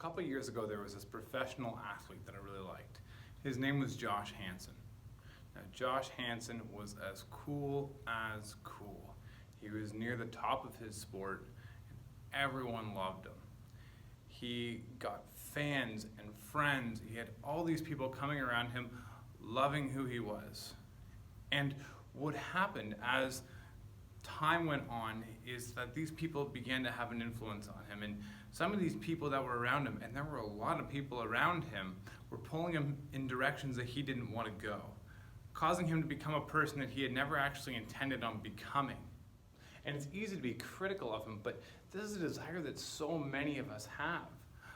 couple of years ago, there was this professional athlete that I really liked. His name was Josh Hansen. Now, Josh Hansen was as cool as cool. He was near the top of his sport, and everyone loved him. He got fans and friends. He had all these people coming around him, loving who he was. And what happened as time went on is that these people began to have an influence on him, and some of these people that were around him, and there were a lot of people around him, were pulling him in directions that he didn't want to go, causing him to become a person that he had never actually intended on becoming. And it's easy to be critical of him, but this is a desire that so many of us have.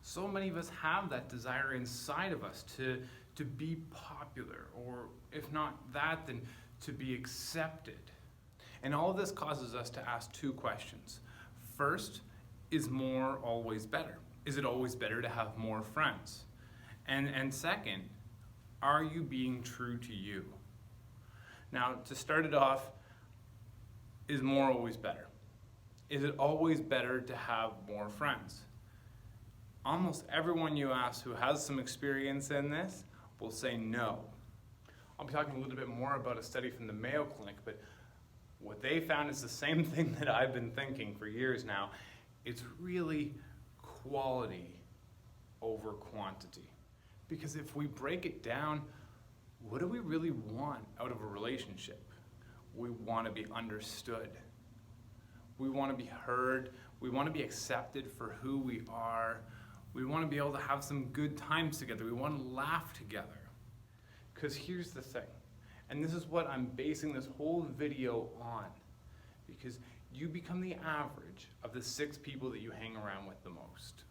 So many of us have that desire inside of us to be popular, or if not that, then to be accepted. And all of this causes us to ask two questions. First, is more always better? Is it always better to have more friends? And second, are you being true to you? Now, to start it off, is more always better? Is it always better to have more friends? Almost everyone you ask who has some experience in this will say no. I'll be talking a little bit more about a study from the Mayo Clinic, but what they found is the same thing that I've been thinking for years now. It's really quality over quantity. Because if we break it down, what do we really want out of a relationship? We want to be understood. We want to be heard. We want to be accepted for who we are. We want to be able to have some good times together. We want to laugh together. Because here's the thing, and this is what I'm basing this whole video on, because you become the average of the 6 people that you hang around with the most.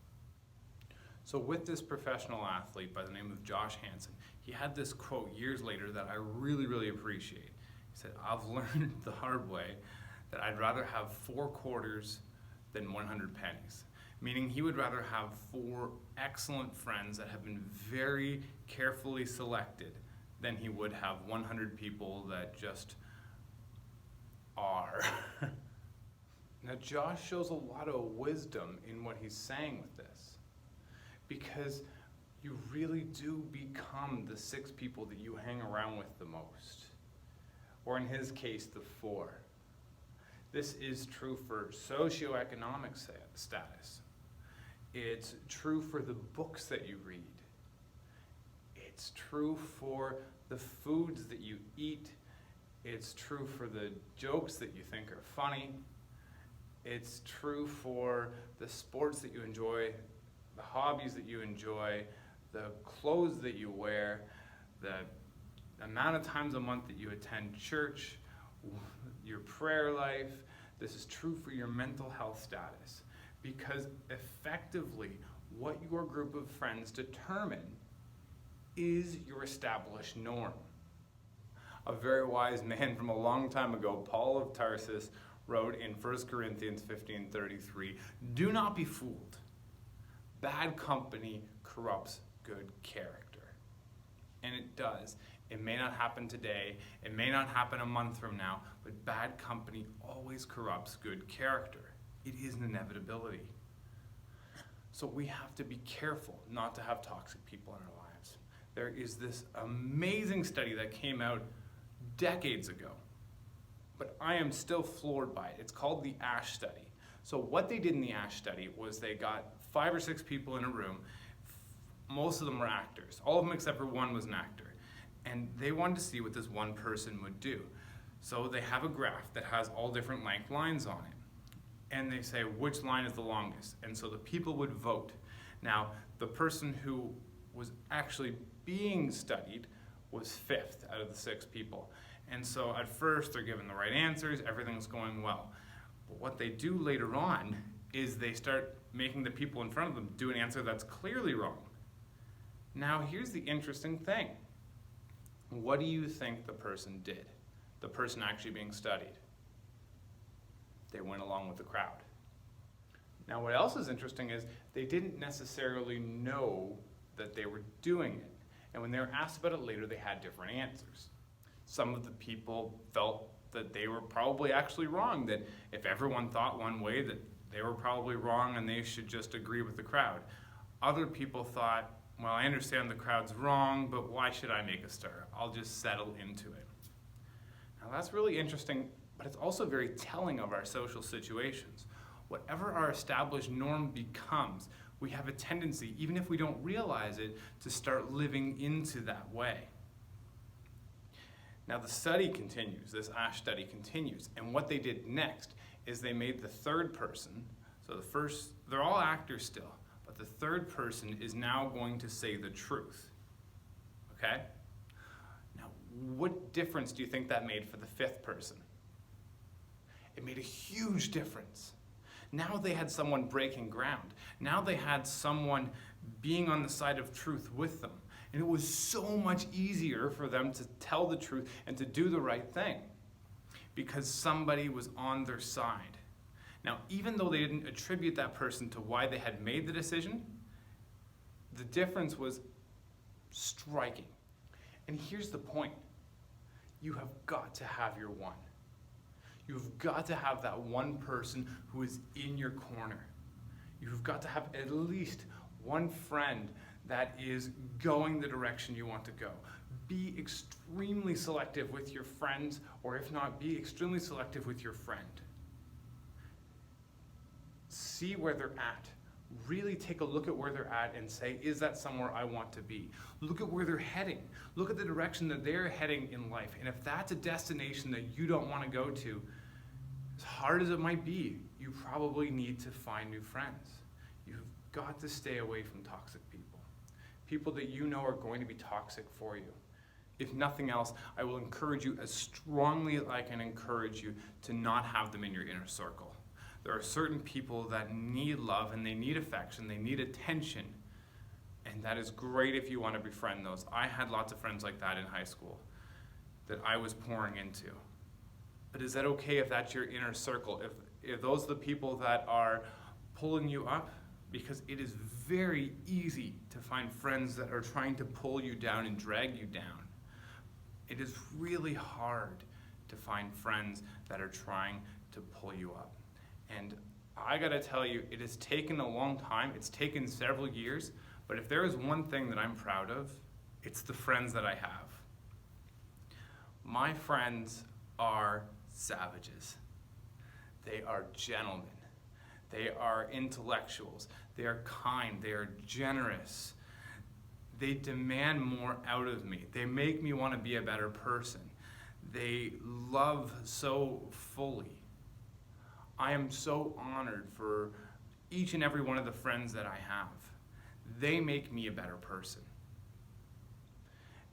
So with this professional athlete by the name of Josh Hansen, he had this quote years later that I really, really appreciate. He said, "I've learned the hard way that I'd rather have 4 quarters than 100 pennies." Meaning he would rather have 4 excellent friends that have been very carefully selected than he would have 100 people that just are. Now, Josh shows a lot of wisdom in what he's saying with this, because you really do become the 6 people that you hang around with the most, or in his case, the 4. This is true for socioeconomic status. It's true for the books that you read. It's true for the foods that you eat. It's true for the jokes that you think are funny. It's true for the sports that you enjoy, the hobbies that you enjoy, the clothes that you wear, the amount of times a month that you attend church, your prayer life. This is true for your mental health status, because effectively what your group of friends determine is your established norm. A very wise man from a long time ago, Paul of Tarsus, wrote in 1 Corinthians 15:33, "Do not be fooled. Bad company corrupts good character." And it does. It may not happen today, it may not happen a month from now, but bad company always corrupts good character. It is an inevitability. So we have to be careful not to have toxic people in our lives. There is this amazing study that came out decades ago, but I am still floored by it. It's called the ASH study. So what they did in the ASH study was they got 5 or 6 people in a room. Most of them were actors. All of them except for one was an actor. And they wanted to see what this one person would do. So they have a graph that has all different length lines on it. And they say, which line is the longest? And so the people would vote. Now, the person who was actually being studied was 5th out of the 6 people. And so at first they're given the right answers, everything's going well. But what they do later on is they start making the people in front of them do an answer that's clearly wrong. Now here's the interesting thing. What do you think the person did? The person actually being studied? They went along with the crowd. Now what else is interesting is they didn't necessarily know that they were doing it. And when they were asked about it later, they had different answers. Some of the people felt that they were probably actually wrong, that if everyone thought one way, that they were probably wrong and they should just agree with the crowd. Other people thought, well, I understand the crowd's wrong, but why should I make a stir? I'll just settle into it. Now that's really interesting, but it's also very telling of our social situations. Whatever our established norm becomes, we have a tendency, even if we don't realize it, to start living into that way. Now the study continues, this ASH study continues, and what they did next is they made the third person, so the first, they're all actors still, but the third person is now going to say the truth, okay? Now, what difference do you think that made for the fifth person? It made a huge difference. Now they had someone breaking ground. Now they had someone being on the side of truth with them. And it was so much easier for them to tell the truth and to do the right thing because somebody was on their side. Now, even though they didn't attribute that person to why they had made the decision, the difference was striking. And here's the point. You have got to have your one. You've got to have that one person who is in your corner. You've got to have at least one friend that is going the direction you want to go. Be extremely selective with your friends, or if not, be extremely selective with your friend. See where they're at. Really take a look at where they're at and say, is that somewhere I want to be? Look at where they're heading. Look at the direction that they're heading in life. And if that's a destination that you don't want to go to, as hard as it might be, you probably need to find new friends. You've got to stay away from toxic people. People that you know are going to be toxic for you. If nothing else, I will encourage you as strongly as I can encourage you to not have them in your inner circle. There are certain people that need love and they need affection, they need attention, and that is great if you want to befriend those. I had lots of friends like that in high school that I was pouring into. But is that okay if that's your inner circle? If those are the people that are pulling you up? Because it is very easy to find friends that are trying to pull you down and drag you down. It is really hard to find friends that are trying to pull you up. And I gotta tell you, it has taken a long time. It's taken several years. But if there is one thing that I'm proud of, it's the friends that I have. My friends are savages. They are gentlemen. They are intellectuals. They are kind. They are generous. They demand more out of me. They make me want to be a better person. They love so fully. I am so honored for each and every one of the friends that I have. They make me a better person.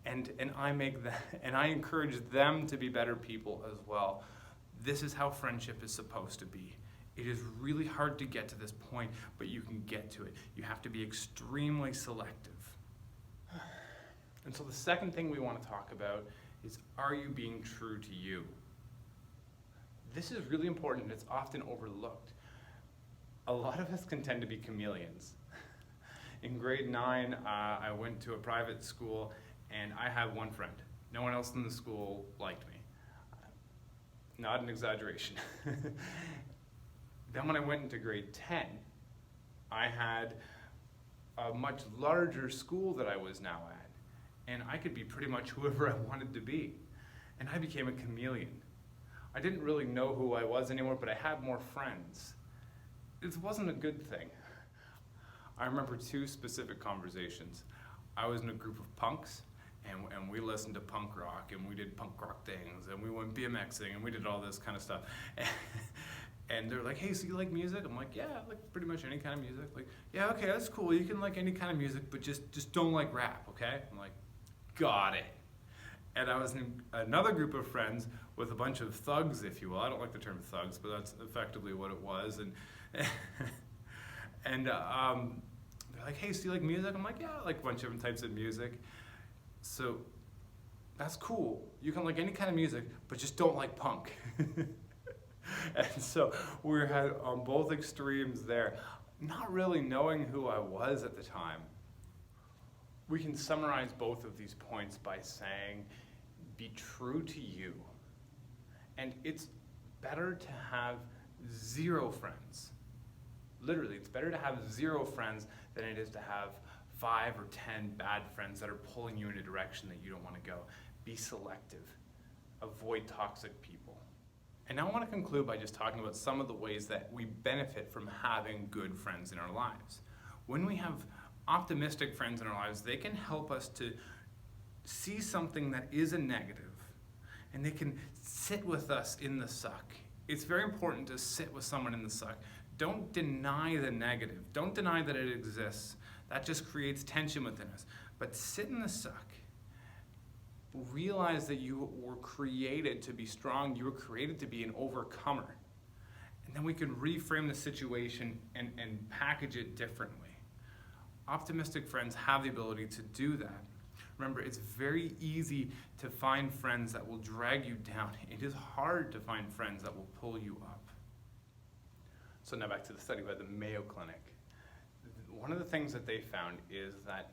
And I encourage them to be better people as well. This is how friendship is supposed to be. It is really hard to get to this point, but you can get to it. You have to be extremely selective. And so the second thing we want to talk about is, are you being true to you? This is really important and it's often overlooked. A lot of us can tend to be chameleons. In grade 9, I went to a private school and I had one friend. No one else in the school liked me. Not an exaggeration. Then when I went into grade 10, I had a much larger school that I was now at. And I could be pretty much whoever I wanted to be. And I became a chameleon. I didn't really know who I was anymore, but I had more friends. It wasn't a good thing. I remember two specific conversations. I was in a group of punks, and we listened to punk rock, and we did punk rock things, and we went BMXing, and we did all this kind of stuff. And they're like, hey, so you like music? I'm like, yeah, I like pretty much any kind of music. Like, yeah, okay, that's cool. You can like any kind of music, but just don't like rap, okay? I'm like, got it. And I was in another group of friends with a bunch of thugs, if you will. I don't like the term thugs, but that's effectively what it was. And they're like, hey, so you like music? I'm like, yeah, I like a bunch of different types of music. So that's cool. You can like any kind of music, but just don't like punk. And so we had on both extremes there, not really knowing who I was at the time. We can summarize both of these points by saying, be true to you. And it's better to have 0 friends Literally, it's better to have 0 friends than it is to have 5 or 10 bad friends that are pulling you in a direction that you don't want to go. Be selective. Avoid toxic people. And now I want to conclude by just talking about some of the ways that we benefit from having good friends in our lives. When we have optimistic friends in our lives, they can help us to see something that is a negative, and they can sit with us in the suck. It's very important to sit with someone in the suck. Don't deny the negative. Don't deny that it exists. That just creates tension within us. But sit in the suck. Realize that you were created to be strong. You were created to be an overcomer. And then we can reframe the situation and package it differently. Optimistic friends have the ability to do that. Remember, it's very easy to find friends that will drag you down. It is hard to find friends that will pull you up. So now back to the study by the Mayo Clinic. One of the things that they found is that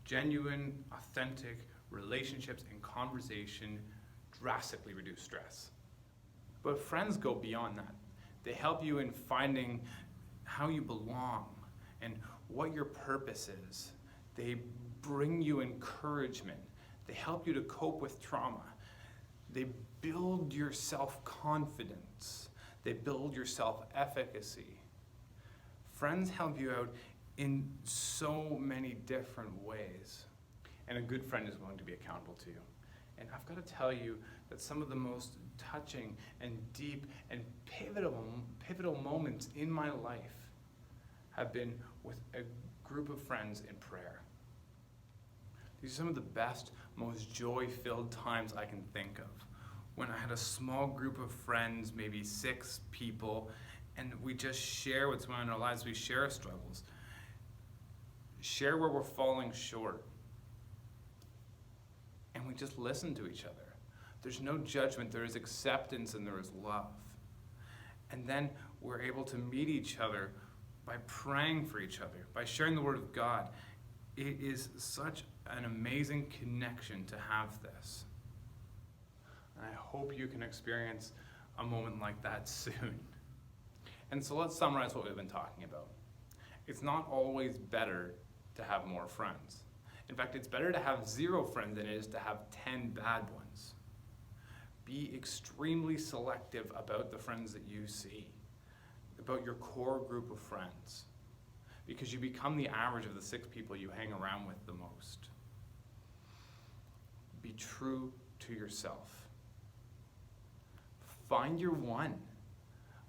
genuine, authentic relationships and conversation drastically reduce stress. But friends go beyond that. They help you in finding how you belong and what your purpose is. They bring you encouragement. They help you to cope with trauma. They build your self-confidence. They build your self-efficacy. Friends help you out in so many different ways. And a good friend is willing to be accountable to you. And I've got to tell you that some of the most touching and deep and pivotal moments in my life have been with a group of friends in prayer. These are some of the best, most joy-filled times I can think of. When I had a small group of friends, maybe 6 people, and we just share what's going on in our lives. We share our struggles, share where we're falling short, and we just listen to each other. There's no judgment, there is acceptance, and there is love. And then we're able to meet each other by praying for each other, by sharing the Word of God. It is such an amazing connection to have this. And I hope you can experience a moment like that soon. And so let's summarize what we've been talking about. It's not always better to have more friends. In fact, it's better to have 0 friends than it is to have 10 bad ones. Be extremely selective about the friends that you see, about your core group of friends, because you become the average of the 6 people you hang around with the most. Be true to yourself. Find your one.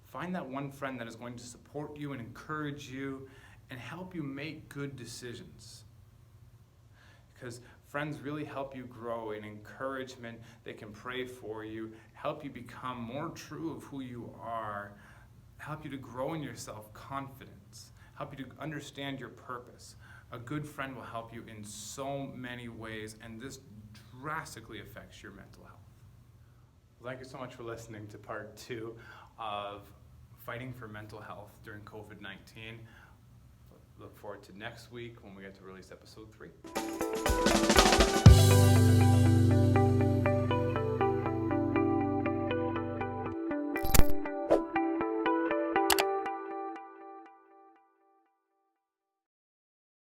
Find that one friend that is going to support you and encourage you and help you make good decisions. Because friends really help you grow in encouragement. They can pray for you, help you become more true of who you are, help you to grow in your self-confidence, help you to understand your purpose. A good friend will help you in so many ways, and this drastically affects your mental health. Well, thank you so much for listening to part 2 of Fighting for Mental Health during COVID-19. Look forward to next week when we get to release episode 3.